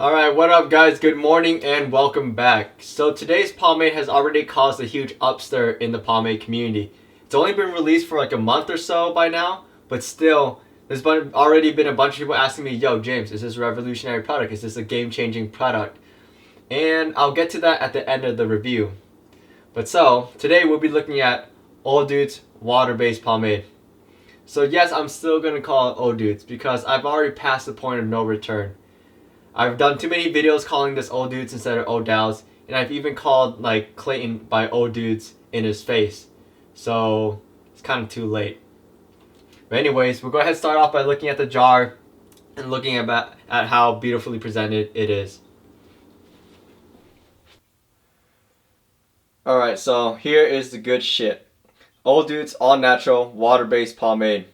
Alright, what up guys? Good morning and welcome back. So today's pomade has already caused a huge upstir in the pomade community. It's only been released for like a month or so by now, but still, there's already been a bunch of people asking me, yo James, is this a revolutionary product? Is this a game-changing product? And I'll get to that at the end of the review. But so, today we'll be looking at Old Dude's water-based pomade. So yes, I'm still going to call it Old Dude's because I've already passed the point of no return. I've done too many videos calling this Old Dudes instead of O'Dowd's, and I've even called like Clayton by Old Dudes in his face. So it's kind of too late. But anyways, we'll go ahead and start off by looking at the jar and looking at how beautifully presented it is. Alright, so here is the good shit. Old Dude's all natural water-based pomade.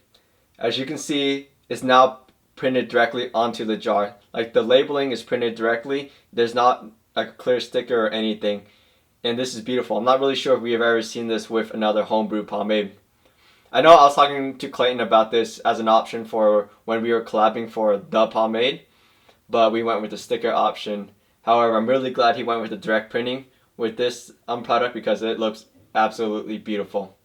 As you can see, it's now printed directly onto the jar. Like the labeling is printed directly. There's not like a clear sticker or anything. And this is beautiful. I'm not really sure if we have ever seen this with another homebrew pomade. I know I was talking to Clayton about this as an option for when we were collabing for the pomade, but we went with the sticker option. However, I'm really glad he went with the direct printing with this product because it looks absolutely beautiful.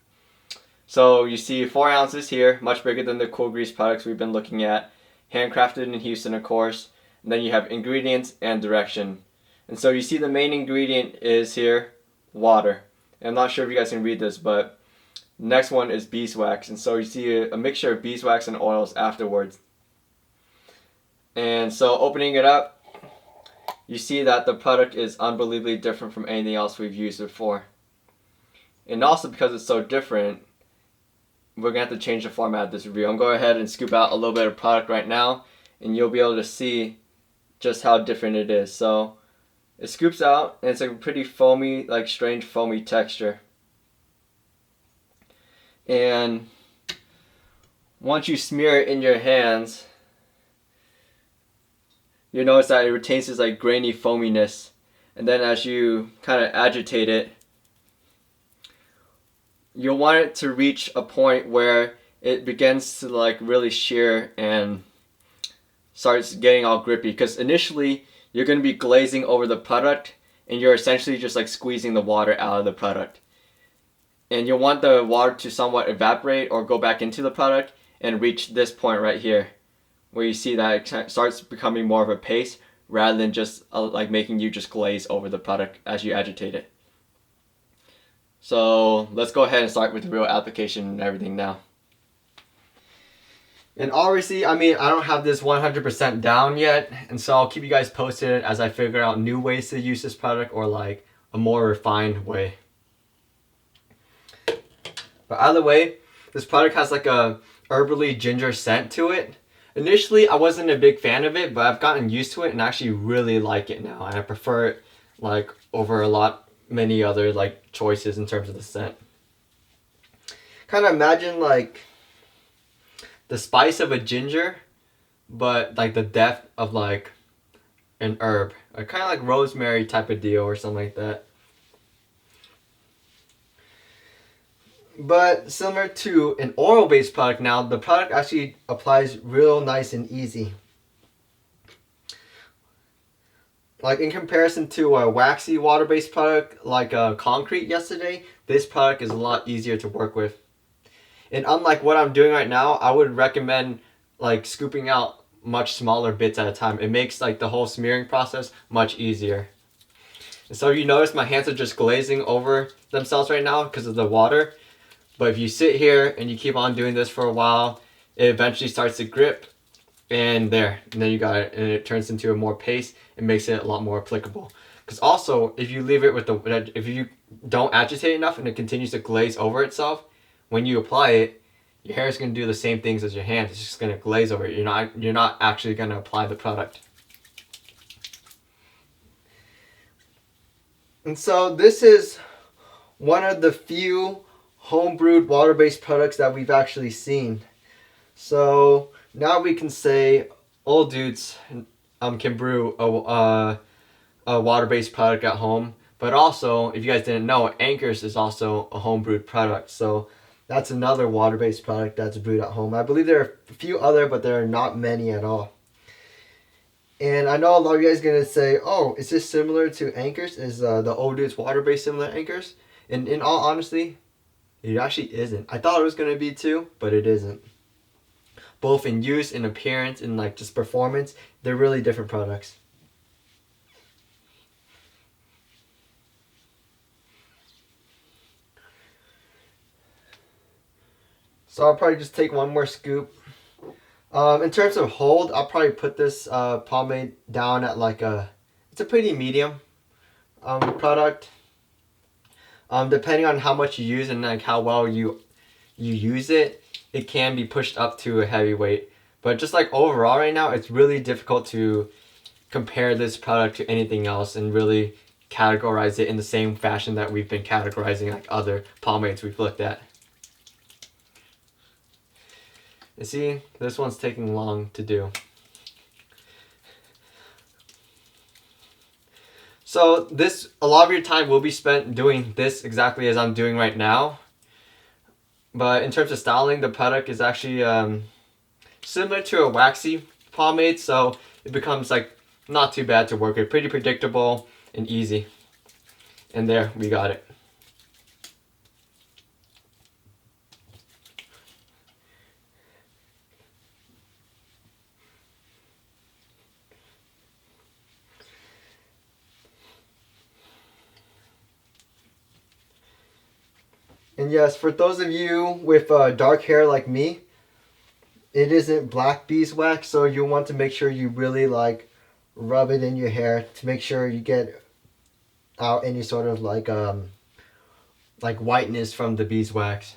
So you see 4 ounces here, much bigger than the Cool Grease products we've been looking at. Handcrafted in Houston, of course. And then you have ingredients and direction. And so you see the main ingredient is here, water. And I'm not sure if you guys can read this, but the next one is beeswax. And so you see a mixture of beeswax and oils afterwards. And so opening it up, you see that the product is unbelievably different from anything else we've used before. And also because it's so different, we're going to have to change the format of this review. I'm going to go ahead and scoop out a little bit of product right now, and you'll be able to see just how different it is. So it scoops out, and it's a pretty foamy, like strange foamy texture. And once you smear it in your hands, you'll notice that it retains this like grainy foaminess. And then as you kind of agitate it, you'll want it to reach a point where it begins to like really shear and starts getting all grippy, because initially you're going to be glazing over the product and you're essentially just like squeezing the water out of the product. And you'll want the water to somewhat evaporate or go back into the product and reach this point right here where you see that it starts becoming more of a paste rather than just like making you just glaze over the product as you agitate it. So let's go ahead and start with the real application and everything now. And obviously, I don't have this 100% down yet, and so I'll keep you guys posted as I figure out new ways to use this product or like a more refined way. But either way, this product has like a herbally ginger scent to it. Initially, I wasn't a big fan of it, but I've gotten used to it and actually really like it now, and I prefer it like over many other like choices in terms of the scent. Kind of imagine like the spice of a ginger, but like the depth of like an herb, or kind of like rosemary type of deal or something like that. But similar to an oil-based product now, the product actually applies real nice and easy. Like in comparison to a waxy water-based product like concrete yesterday, this product is a lot easier to work with. And unlike what I'm doing right now, I would recommend like scooping out much smaller bits at a time. It makes like the whole smearing process much easier. And so you notice my hands are just glazing over themselves right now because of the water. But if you sit here and you keep on doing this for a while, it eventually starts to grip. And there, and then you got it, and it turns into a more paste. It makes it a lot more applicable. Because also, if you leave it with if you don't agitate enough and it continues to glaze over itself, when you apply it, your hair is going to do the same things as your hand. It's just going to glaze over it. You're not actually going to apply the product. And so this is one of the few homebrewed water-based products that we've actually seen. So now we can say Old Dudes can brew a water-based product at home. But also, if you guys didn't know, Anchor's is also a homebrewed product. So that's another water-based product that's brewed at home. I believe there are a few other, but there are not many at all. And I know a lot of you guys are gonna say, "Oh, is this similar to Anchors? Is the old dude's water base similar to Anchors?" And in all honesty, it actually isn't. I thought it was gonna be too, but it isn't. Both in use, in appearance, and like just performance, they're really different products. So I'll probably just take one more scoop. In terms of hold, I'll probably put this pomade down at like it's a pretty medium product. Depending on how much you use and like how well you use it, it can be pushed up to a heavyweight. But just like overall right now, it's really difficult to compare this product to anything else and really categorize it in the same fashion that we've been categorizing like other pomades we've looked at. You see, this one's taking long to do. So a lot of your time will be spent doing this exactly as I'm doing right now. But in terms of styling, the product is actually similar to a waxy pomade, so it becomes like not too bad to work with. Pretty predictable and easy. And there, we got it. And yes, for those of you with dark hair like me, it isn't black beeswax, so you want to make sure you really like rub it in your hair to make sure you get out any sort of like whiteness from the beeswax.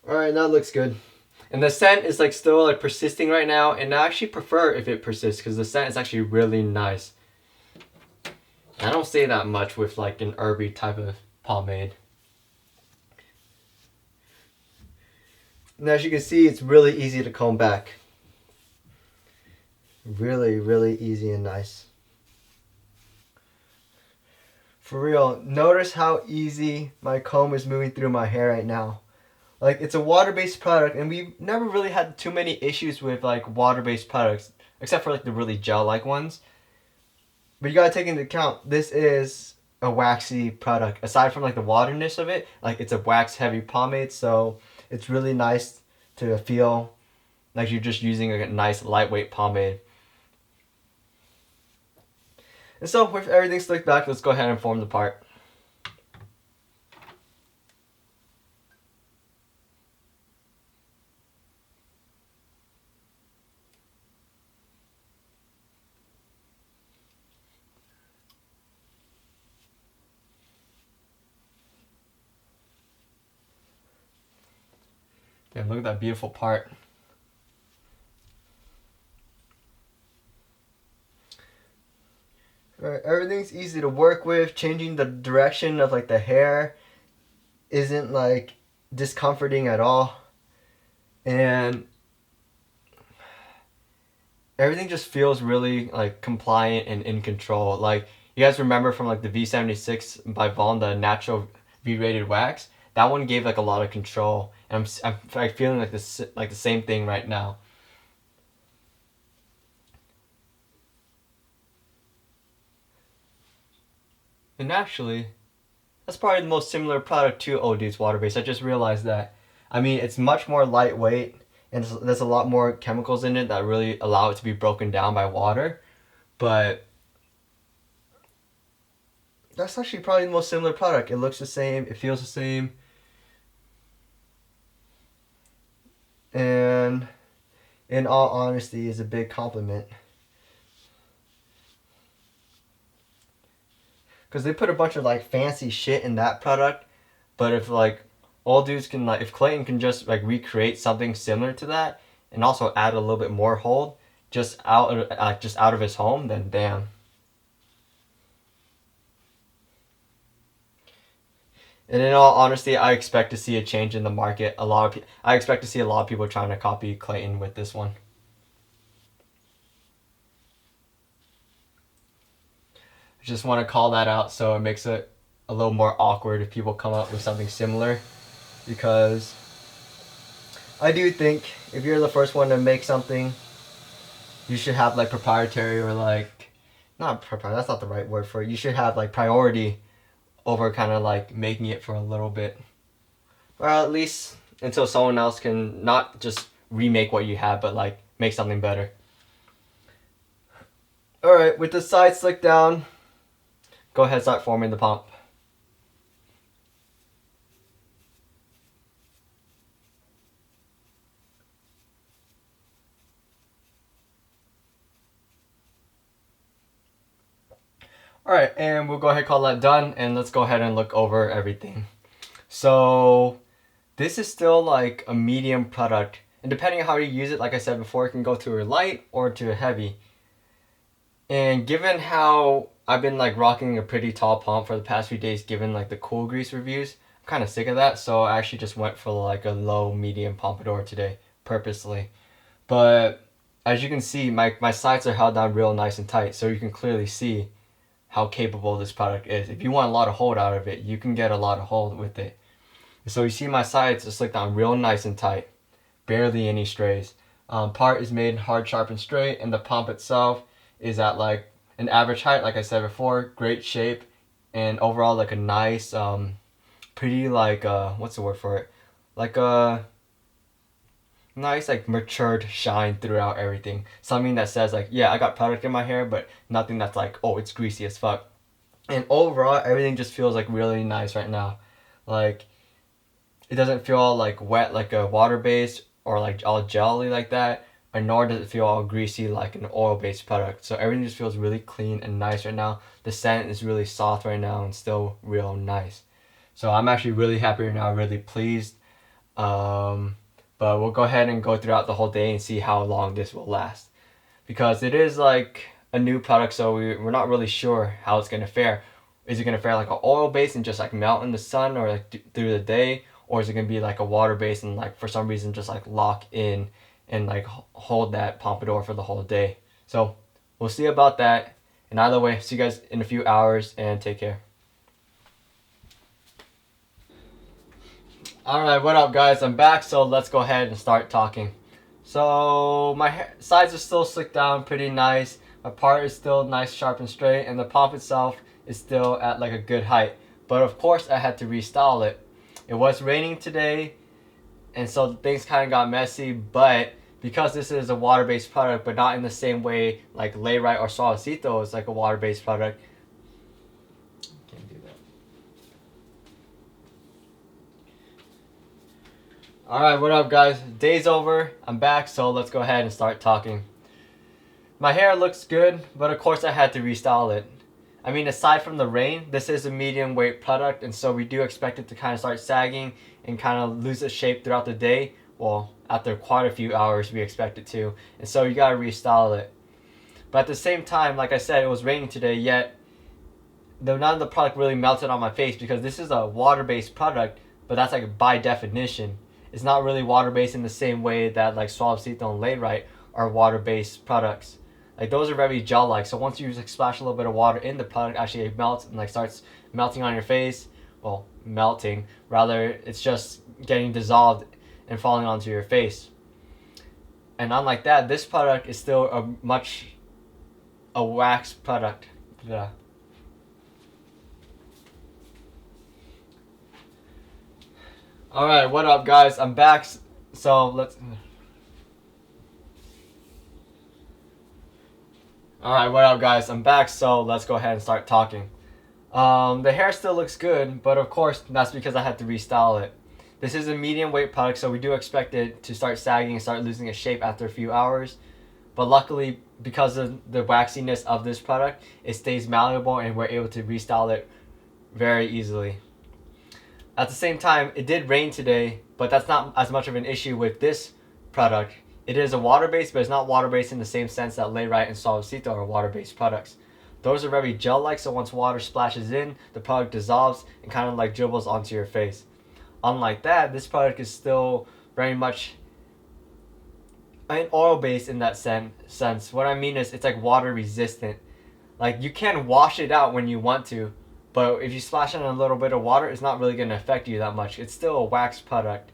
Alright, that looks good. And the scent is like still like persisting right now, and I actually prefer if it persists because the scent is actually really nice. I don't say that much with like an herby type of pomade. And as you can see, it's really easy to comb back. Really, really easy and nice. For real, notice how easy my comb is moving through my hair right now. Like, it's a water-based product, and we've never really had too many issues with like water-based products, except for like the really gel-like ones. But you gotta take into account, this is a waxy product. Aside from like the waterness of it, like it's a wax-heavy pomade, so it's really nice to feel like you're just using a nice lightweight pomade. And so with everything slicked back, let's go ahead and form the part. Damn, look at that beautiful part. Alright, everything's easy to work with. Changing the direction of like the hair isn't like discomforting at all. And everything just feels really like compliant and in control. Like, you guys remember from like the V76 by Vaughn, the natural V-rated wax? That one gave like a lot of control. And I'm feeling like this, like the same thing right now. And actually, that's probably the most similar product to OD's water base. I just realized that. I mean, it's much more lightweight, and there's a lot more chemicals in it that really allow it to be broken down by water. But that's actually probably the most similar product. It looks the same, it feels the same. And in all honesty, is a big compliment. Because they put a bunch of like fancy shit in that product, but if like all dudes can like, if Clayton can just like recreate something similar to that and also add a little bit more hold just out of his home, then damn. And in all honesty, I expect to see a change in the market. I expect to see a lot of people trying to copy Clayton with this one. Just want to call that out so it makes it a little more awkward if people come up with something similar, because I do think if you're the first one to make something, you should have like proprietary, or like, not proprietary, that's not the right word for it. You should have like priority over kind of like making it for a little bit, or at least until someone else can not just remake what you have, but like make something better. Alright, with the side slicked down, go ahead and start forming the pomp. Alright, and we'll go ahead and call that done, and let's go ahead and look over everything. So this is still like a medium product, and depending on how you use it, like I said before, it can go to a light or to a heavy. And given how I've been like rocking a pretty tall pomp for the past few days, given like the cool grease reviews, I'm kind of sick of that, so I actually just went for like a low medium pompadour today, purposely. But as you can see, my sides are held down real nice and tight, so you can clearly see how capable this product is. If you want a lot of hold out of it, you can get a lot of hold with it. So you see my sides are slicked down real nice and tight, barely any strays. Part is made hard, sharp, and straight, and the pomp itself is at like an average height, like I said before, great shape, and overall like a nice, pretty like, what's the word for it? Like a nice like matured shine throughout everything. Something that says like, yeah, I got product in my hair, but nothing that's like, oh, it's greasy as fuck. And overall, everything just feels like really nice right now. Like, it doesn't feel all like wet like a water based or like all jelly like that, and nor does it feel all greasy like an oil based product. So everything just feels really clean and nice right now. The scent is really soft right now and still real nice. So I'm actually really happy right now, really pleased. But we'll go ahead and go throughout the whole day and see how long this will last, because it is like a new product, so we're not really sure how it's gonna fare. Is it gonna fare like an oil base and just like melt in the sun or like through the day, or is it gonna be like a water base and like for some reason just like lock in and like hold that pompadour for the whole day? So we'll see about that. And either way, see you guys in a few hours, and take care. Alright, what up guys? I'm back, so let's go ahead and start talking. So my sides are still slicked down pretty nice. My part is still nice, sharp, and straight, and the pomp itself is still at like a good height. But of course I had to restyle it. It was raining today, and so things kind of got messy, but because this is a water-based product, but not in the same way like Layrite or Suavecito is like a water-based product. Can't do that. Alright, what up guys? Day's over, I'm back, so let's go ahead and start talking. My hair looks good, but of course I had to restyle it. I mean, aside from the rain, this is a medium weight product, and so we do expect it to kind of start sagging and kind of lose its shape throughout the day. Well, after quite a few hours we expect it to, and so you gotta restyle it. But at the same time, like I said, it was raining today, yet none of the product really melted on my face, because this is a water-based product, but that's like by definition. It's not really water-based in the same way that like Suavecito and Layrite are water-based products. Like those are very gel-like, so once you like splash a little bit of water in the product, actually it melts and like starts melting on your face. Well, melting, rather it's just getting dissolved and falling onto your face. And unlike that, this product is still a wax product. Yeah. Alright, what up guys? I'm back, so let's... Alright, what up guys? I'm back, so let's go ahead and start talking. The hair still looks good, but of course that's because I had to restyle it. This is a medium weight product, so we do expect it to start sagging and start losing its shape after a few hours. But luckily, because of the waxiness of this product, it stays malleable and we're able to restyle it very easily. At the same time, it did rain today, but that's not as much of an issue with this product. It is a water-based, but it's not water-based in the same sense that Layrite and Suavecito are water-based products. Those are very gel-like, so once water splashes in, the product dissolves and kind of like dribbles onto your face. Unlike that, this product is still very much an oil-based in that sense. What I mean is it's like water-resistant. Like you can wash it out when you want to, but if you splash on a little bit of water, it's not really going to affect you that much. It's still a wax product.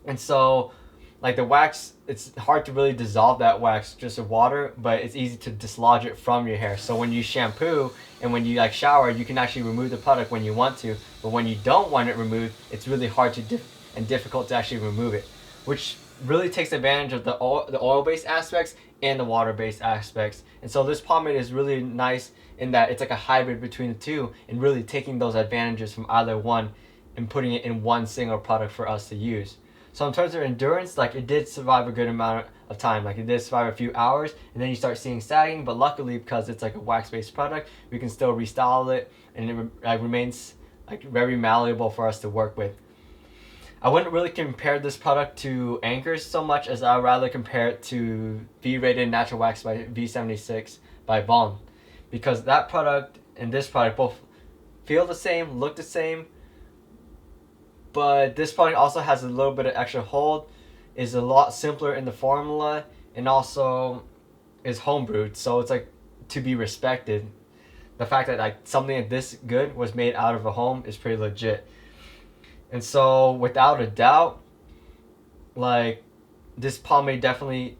And so like the wax, it's hard to really dissolve that wax just with water, but it's easy to dislodge it from your hair. So when you shampoo and when you like shower, you can actually remove the product when you want to, but when you don't want it removed, it's really hard to and difficult to actually remove it, which really takes advantage of the oil based aspects and the water based aspects. And so this pomade is really nice in that it's like a hybrid between the two and really taking those advantages from either one and putting it in one single product for us to use. So in terms of endurance, like it did survive a good amount of time. Like it did survive a few hours, and then you start seeing sagging. But luckily, because it's like a wax-based product, we can still restyle it, and it remains like very malleable for us to work with. I wouldn't really compare this product to Anchors so much as I'd rather compare it to V-rated natural wax by V76 by Vaughn, because that product and this product both feel the same, look the same, but this product also has a little bit of extra hold, is a lot simpler in the formula, and also is homebrewed, so it's like to be respected. The fact that like something this good was made out of a home is pretty legit. And so without a doubt, like this pomade definitely,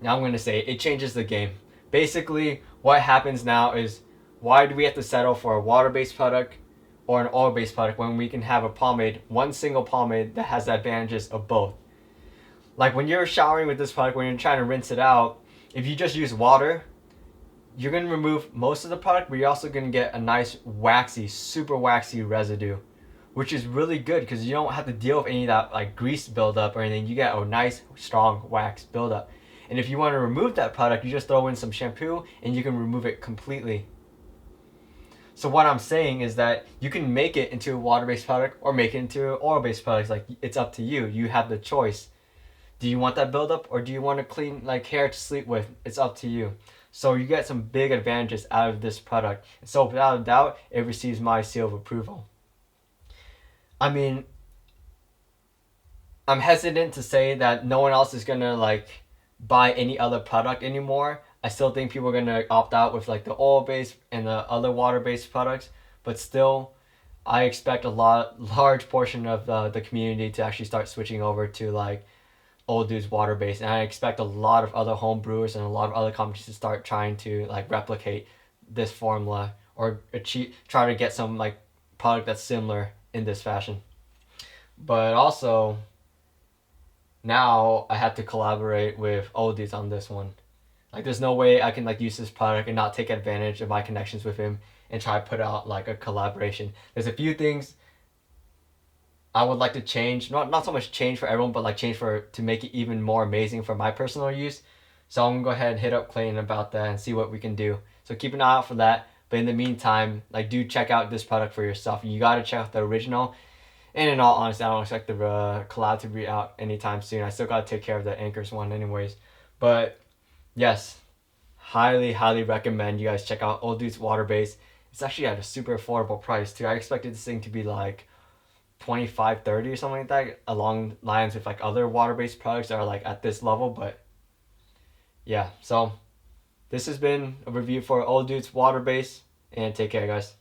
now I'm gonna say it changes the game. Basically what happens now is, why do we have to settle for a water-based product or an oil-based product when we can have a pomade, one single pomade that has the advantages of both? Like when you're showering with this product, when you're trying to rinse it out, if you just use water, you're going to remove most of the product, but you're also going to get a nice waxy, super waxy residue, which is really good because you don't have to deal with any of that like grease buildup or anything. You get a nice strong wax buildup. And if you want to remove that product, you just throw in some shampoo and you can remove it completely. So what I'm saying is that you can make it into a water-based product or make it into an oil-based product. Like it's up to you. You have the choice. Do you want that buildup or do you want to clean like hair to sleep with? It's up to you. So you get some big advantages out of this product. And so without a doubt, it receives my seal of approval. I mean, I'm hesitant to say that no one else is gonna like buy any other product anymore. I still think people are gonna opt out with like the oil based and the other water based products, but still, I expect a large portion of the community to actually start switching over to like old dudes water based, and I expect a lot of other home brewers and a lot of other companies to start trying to like replicate this formula or try to get some like product that's similar in this fashion. But also now I have to collaborate with old dudes on this one. Like there's no way I can like use this product and not take advantage of my connections with him and try to put out like a collaboration. There's a few things I would like to change, not so much change for everyone, but like change to make it even more amazing for my personal use. So I'm gonna go ahead and hit up Clayton about that and see what we can do. So keep an eye out for that. But in the meantime, like do check out this product for yourself. You gotta check out the original. And in all honesty, I don't expect the collab to be out anytime soon. I still gotta take care of the Anchors one anyways. But yes, highly recommend you guys check out Old Dude's Water Base. It's actually at a super affordable price too. I expected this thing to be like 25, 30 or something like that, along lines with like other water-based products that are like at this level. But yeah, so this has been a review for Old Dude's Water Base, and take care guys.